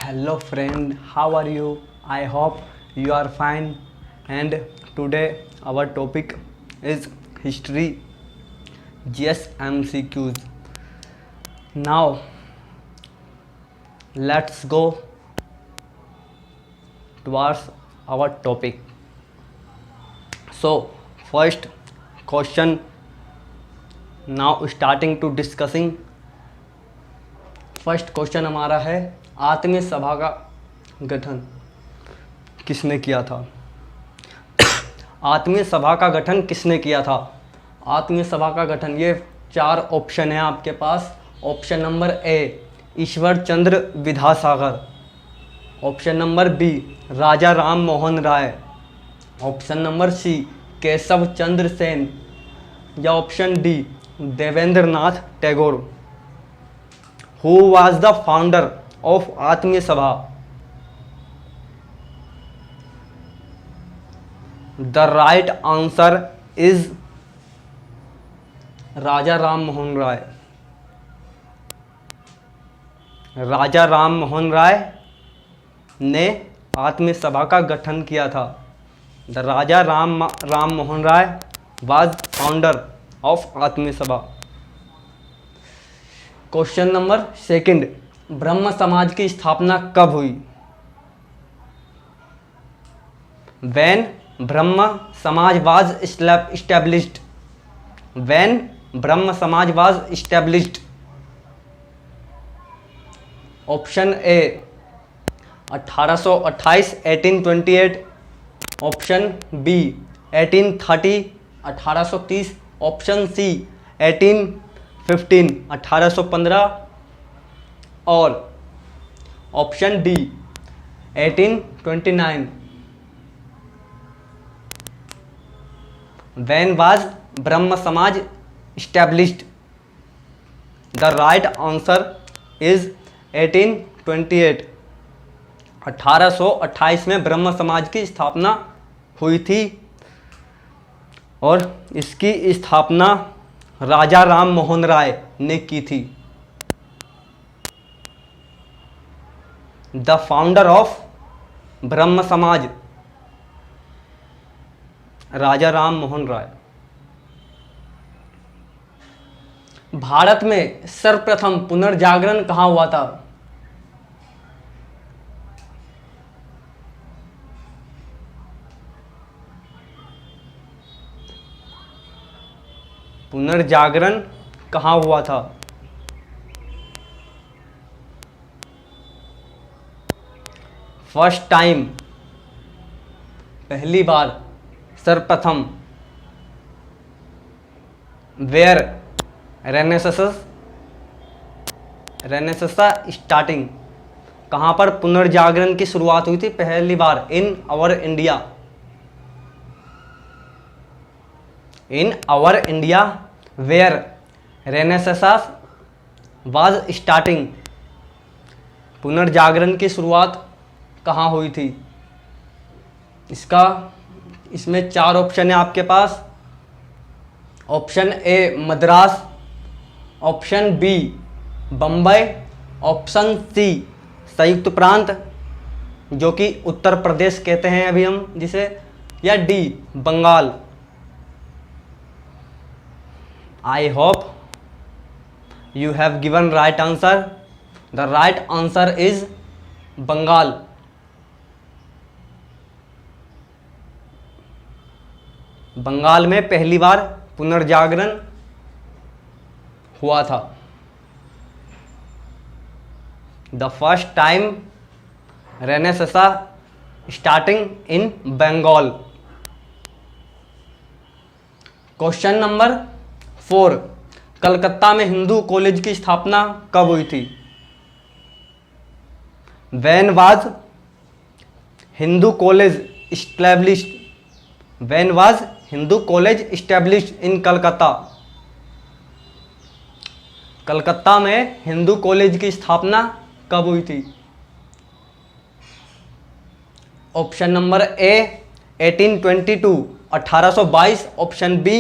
Hello friend, how are you? I hope you are fine. And today our topic is history GS MCQs. Now let's go towards our topic. So first question, now starting to discussing. First question हमारा है, आत्मीय सभा का गठन किसने किया था? आत्मीय सभा का गठन किसने किया था? आत्मीय सभा का गठन, ये 4 ऑप्शन है आपके पास। Option number A Ishwar Chandra Vidyasagar, option number B Raja Ram Mohan Roy, option number C Keshab Chandra Sen, या option D Debendra Nath Tagore. Who was the founder of आत्मीय सभा? The right answer is राजा राम मोहन राय। राजा राम मोहन राय ने आत्मीय सभा का गठन किया था। The Raja Ram Mohan Roy was founder of Atmiya Sabha. Question number second, ब्रह्म समाज की स्थापना कब हुई? When Brahma Samaj was established? When Brahma Samaj was established? Option A 1828 1828, option B 1830 1830, option C 1815 1815, और ऑप्शन डी 1829। When was ब्रह्म समाज established? The right answer is 1828। 1828 में ब्रह्म समाज की स्थापना हुई थी और इसकी स्थापना राजा राम मोहन राय ने की थी। द फाउंडर ऑफ ब्रह्म समाज राजा राम मोहन राय। भारत में सर्वप्रथम पुनर्जागरण कहाँ हुआ था? पुनर्जागरण कहाँ हुआ था? फर्स्ट टाइम, पहली बार, सर्वप्रथम। वेयर रेनेसां स्टार्टिंग, कहाँ पर पुनर्जागरण की शुरुआत हुई थी पहली बार? In our India. In our India where renaissance was starting, पुनर्जागरण की शुरुआत कहाँ हुई थी? इसमें 4 ऑप्शन है आपके पास। Option A Madras, option B Bombay, option C संयुक्त प्रांत जो कि उत्तर प्रदेश कहते हैं अभी हम जिसे, या D Bengal. I hope you have given right answer. The right answer is Bengal. Bengal में पहली बार पुनर्जागरण हुआ था। The first time Renaissance starting in Bengal। Question number 4, Calcutta में हिंदू कॉलेज की स्थापना कब हुई थी? When was Hindu college established? When was Hindu college established in Calcutta? Calcutta में हिंदू कॉलेज की स्थापना कब हुई थी? Option number A 1822 1822, option B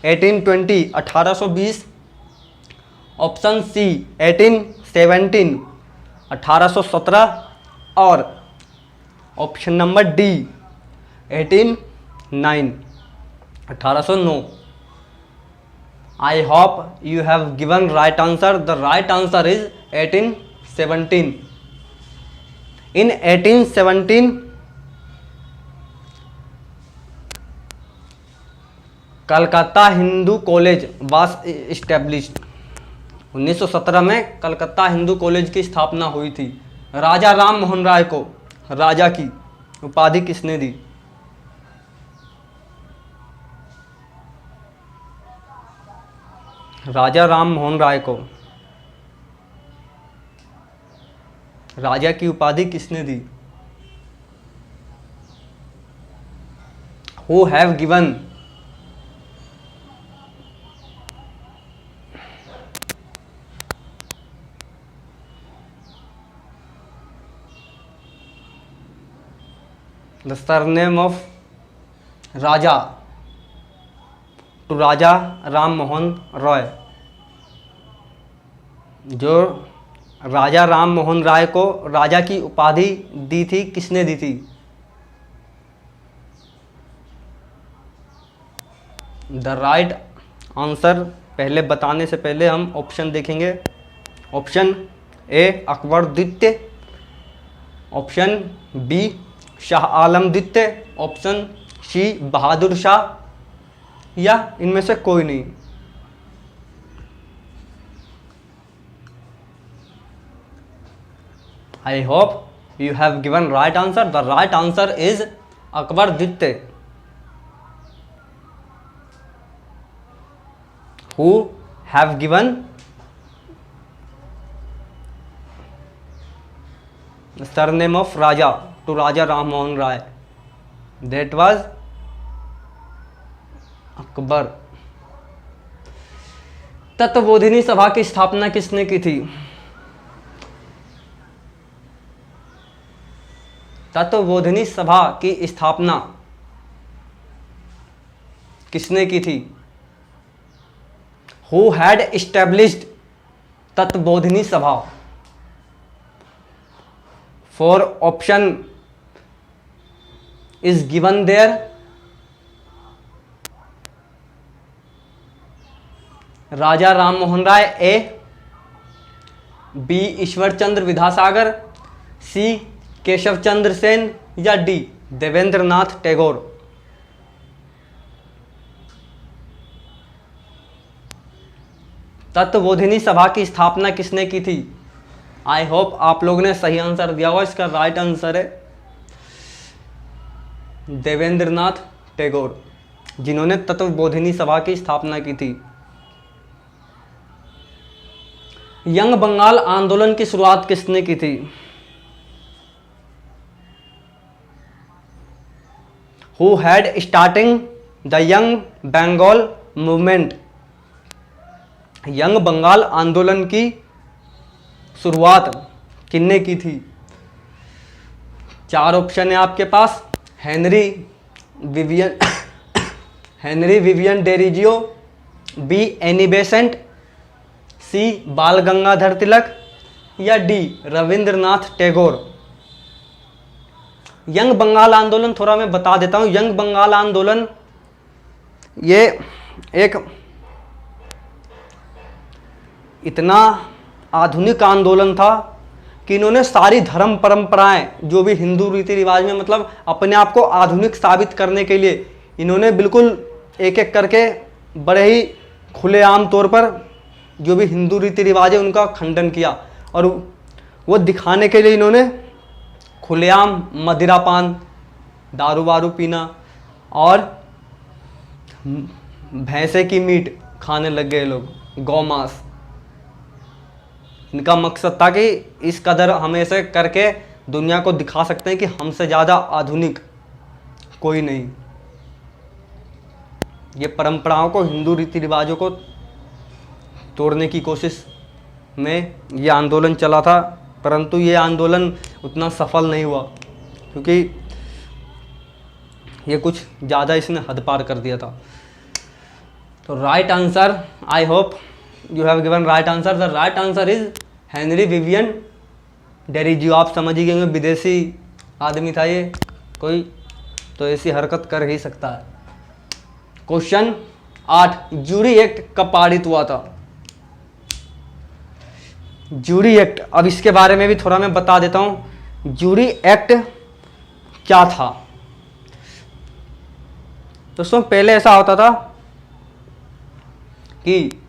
1820 1820, option C 1817 1817, और option number D 1809, 1809। I hope you have given right answer. The right answer is 1817। In 1817 Calcutta Hindu college was established. 1917 में Calcutta Hindu college की स्थापना हुई थी। राजा राम मोहन राय को राजा की उपाधि किसने दी? राजा राम मोहन राय को राजा की उपाधि किसने दी? Who have given the surname of Raja to Raja Ram Mohan Roy? जो राजा राम मोहन राय को राजा की उपाधि दी थी, किसने दी थी? द राइट आंसर पहले बताने से पहले हम ऑप्शन देखेंगे। ऑप्शन ए अकबर द्वितीय, ऑप्शन बी शाह आलम द्वितीय, ऑप्शन सी बहादुर शाह, या इनमें से कोई नहीं। I hope you have given right answer. The right answer is Akbar द्वितीय। Who have given surname of Raja to Raja Ram Mohan Roy? That was Akbar. Tattvabodhini Sabha की स्थापना किसने की थी? तत्वबोधिनी सभा की स्थापना किसने की थी? Who had established Tattvabodhini Sabha? Four option is given there. Raja Ram Mohan Roy A, B Ishwar Chandra Vidyasagar, C Keshab Chandra Sen, या डी देवेंद्र नाथ टैगोर? तत्वबोधिनी सभा की स्थापना किसने की थी? आई होप आप लोगों ने सही आंसर दिया होगा। इसका राइट आंसर है देवेंद्र नाथ टैगोर, जिन्होंने तत्वबोधिनी सभा की स्थापना की थी। यंग बंगाल आंदोलन की शुरुआत किसने की थी? Who had starting the young Bengal movement? Young Bengal आंदोलन की शुरुआत किसने की थी? चार ऑप्शन है आपके पास। Henry Vivian Derozio, B Annie Besant, C Bal Gangadhar Tilak, या डी रविंद्रनाथ टैगोर? यंग बंगाल आंदोलन थोड़ा मैं बता देता हूं। यंग बंगाल आंदोलन ये एक इतना आधुनिक आंदोलन था कि इन्होंने सारी धर्म परंपराएं जो भी हिंदू रीति रिवाज में, मतलब अपने आप को आधुनिक साबित करने के लिए इन्होंने बिल्कुल एक एक करके बड़े ही खुलेआम तौर पर जो भी हिंदू रीति रिवाज है उनका खंडन किया। और वो दिखाने के लिए इन्होंने खुलेआम मदिरापान, दारू वारू पीना और भैंसे की मीट खाने लग गए लोग, गौमांस। इनका मकसद था कि इस कदर हम ऐसे करके दुनिया को दिखा सकते हैं कि हमसे ज़्यादा आधुनिक कोई नहीं। ये परंपराओं को, हिंदू रीति रिवाजों को तोड़ने की कोशिश में ये आंदोलन चला था, परंतु ये आंदोलन उतना सफल नहीं हुआ क्योंकि ये कुछ ज़्यादा इसने हद पार कर दिया था। तो right answer, I hope you have given right answer. The right answer is Henry Vivian Derozio आप समझ ही गए, विदेशी आदमी था ये कोई, तो ऐसी हरकत कर ही सकता है। क्वेश्चन 8, जूरी एक्ट कब पारित हुआ था? जूरी एक्ट, अब इसके बारे में भी थोड़ा मैं बता देता हूं। जूरी एक्ट क्या था दोस्तों? पहले ऐसा होता था कि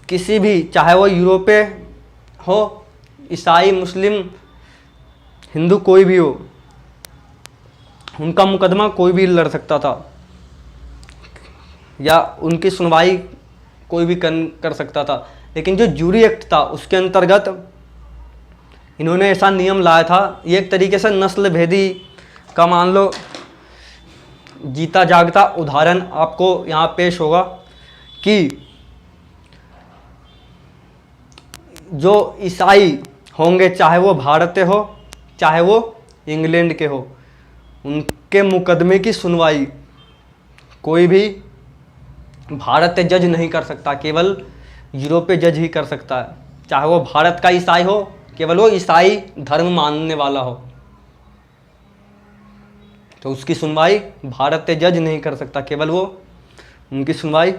किसी भी, चाहे वो यूरोपीय हो, ईसाई, मुस्लिम, हिंदू, कोई भी हो, उनका मुकदमा कोई भी लड़ सकता था या उनकी सुनवाई कोई भी कर सकता था। लेकिन जो जूरी एक्ट था उसके अंतर्गत इन्होंने ऐसा नियम लाया था, ये एक तरीके से नस्ल भेदी का मान लो जीता जागता उदाहरण आपको यहाँ पेश होगा कि जो ईसाई होंगे, चाहे वो भारत हो चाहे वो इंग्लैंड के हो, उनके मुकदमे की सुनवाई कोई भी भारतीय जज नहीं कर सकता, केवल यूरोपीय जज ही कर सकता है। चाहे वो भारत का ईसाई हो, केवल वो ईसाई धर्म मानने वाला हो, तो उसकी सुनवाई भारतीय जज नहीं कर सकता, केवल वो, उनकी सुनवाई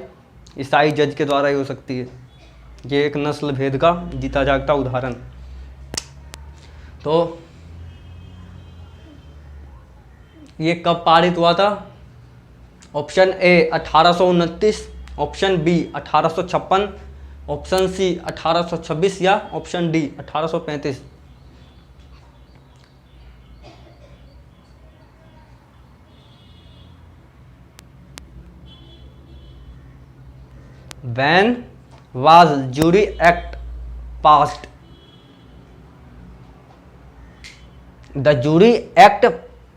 ईसाई जज के द्वारा ही हो सकती है। ये एक नस्ल भेद का जीता जागता उदाहरण। तो ये कब पारित हुआ था? Option A 1829, option B 1856, option C 1826 या option D 1835। When was Jury Act passed? The Jury Act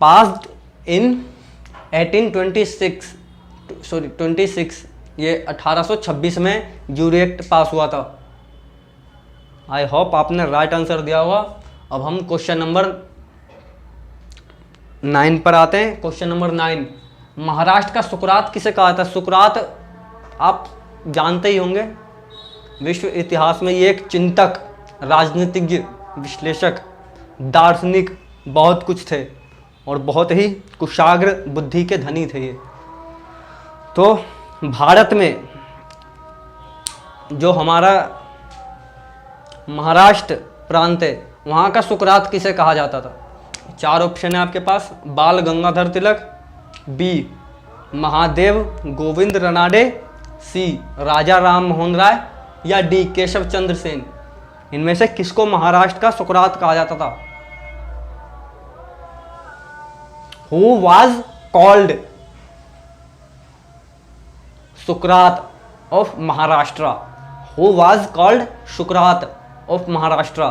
passed in 26, ये 1826 में जूरी एक्ट पास हुआ था। आई होप आपने राइट आंसर दिया होगा। अब हम क्वेश्चन नंबर 9 पर आते हैं। क्वेश्चन नंबर 9, महाराष्ट्र का सुकरात किसे कहा था? सुकरात आप जानते ही होंगे, विश्व इतिहास में ये एक चिंतक, राजनीतिज्ञ, विश्लेषक, दार्शनिक, बहुत कुछ थे और बहुत ही कुशाग्र बुद्धि के धनी थे ये। तो भारत में जो हमारा महाराष्ट्र प्रांत है, वहाँ का सुकरात किसे कहा जाता था? 4 ऑप्शन है आपके पास। बाल गंगाधर तिलक, बी महादेव गोविंद रनाडे, सी राजा राम मोहन राय या डी केशव चंद्र सेन। इनमें से किसको महाराष्ट्र का सुकरात कहा जाता था? Who was called Sukrat of Maharashtra? Who was called Sukrat of Maharashtra?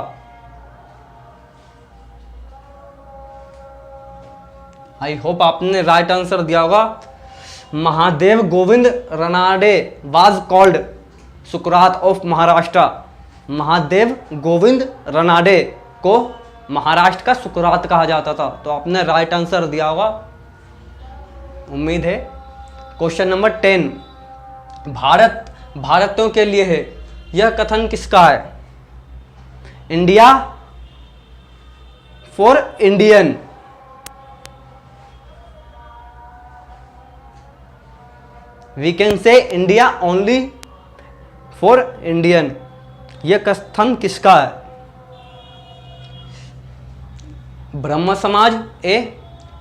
I hope आपने राइट आंसर दिया होगा। Mahadev Govind Ranade was called Sukrat of Maharashtra. Mahadev Govind Ranade को महाराष्ट्र का सुकरात कहा जाता था। तो आपने राइट आंसर दिया होगा, उम्मीद है। क्वेश्चन नंबर 10, भारत भारतीयों के लिए है, यह कथन किसका है? India for Indian, we can say India only for Indian, यह कथन किसका है? ब्रह्म समाज, ए,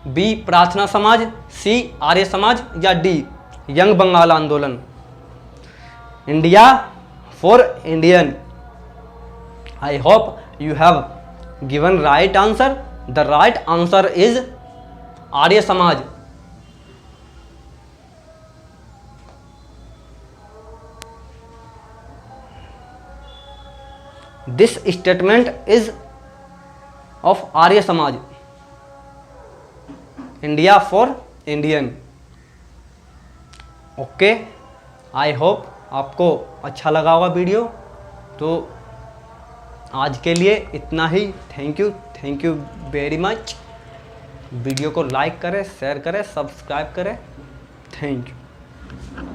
बी प्रार्थना समाज, सी आर्य समाज या डी यंग बंगाल आंदोलन। India for Indian. I hope you have given right answer. The right answer is Arya Samaj. This statement is of Arya Samaj, India for Indian. Okay, I hope आपको अच्छा लगा होगा वीडियो। तो आज के लिए इतना ही। Thank you very much. Video को लाइक करें, शेयर करें, सब्सक्राइब करें। Thank you.